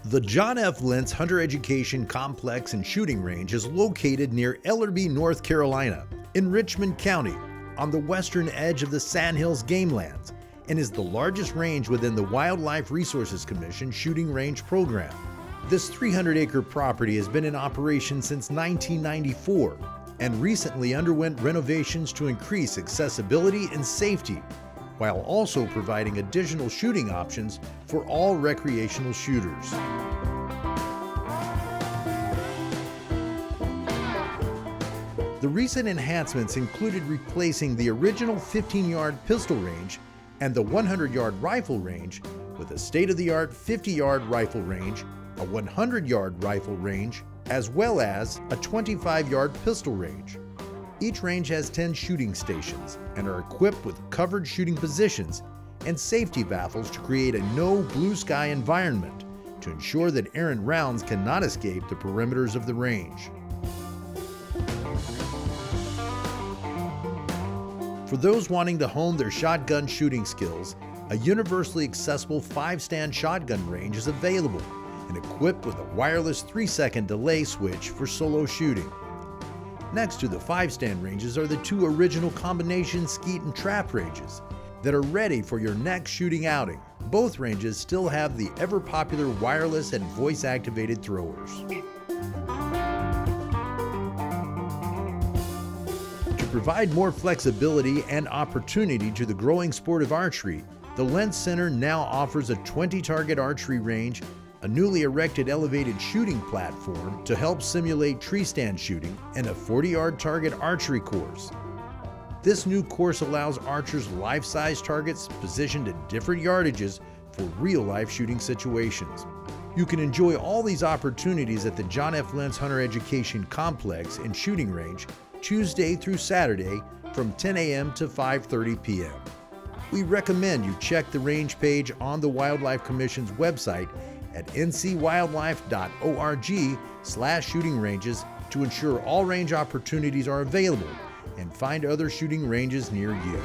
The John F. Lentz Hunter Education Complex and Shooting Range is located near Ellerbe, North Carolina, in Richmond County, on the western edge of the Sandhills Game Lands, and is the largest range within the Wildlife Resources Commission Shooting Range program. This 300-acre property has been in operation since 1994 and recently underwent renovations to increase accessibility and safety, while also providing additional shooting options for all recreational shooters. The recent enhancements included replacing the original 15-yard pistol range and the 100-yard rifle range with a state-of-the-art 50-yard rifle range, a 100-yard rifle range, as well as a 25-yard pistol range. Each range has 10 shooting stations and are equipped with covered shooting positions and safety baffles to create a no blue sky environment to ensure that errant rounds cannot escape the perimeters of the range. For those wanting to hone their shotgun shooting skills, a universally accessible 5-stand shotgun range is available and equipped with a wireless 3-second delay switch for solo shooting. Next to the 5-stand ranges are the 2 original combination skeet and trap ranges that are ready for your next shooting outing. Both ranges still have the ever-popular wireless and voice-activated throwers. To provide more flexibility and opportunity to the growing sport of archery, the Lentz Center now offers a 20-target archery range, a newly erected elevated shooting platform to help simulate tree stand shooting, and a 40-yard target archery course. This new course allows archers life-size targets positioned at different yardages for real-life shooting situations. You can enjoy all these opportunities at the John F. Lentz Hunter Education Complex and Shooting Range Tuesday through Saturday from 10 a.m. to 5:30 p.m. We recommend you check the range page on the Wildlife Commission's website at ncwildlife.org/shooting ranges to ensure all range opportunities are available and find other shooting ranges near you.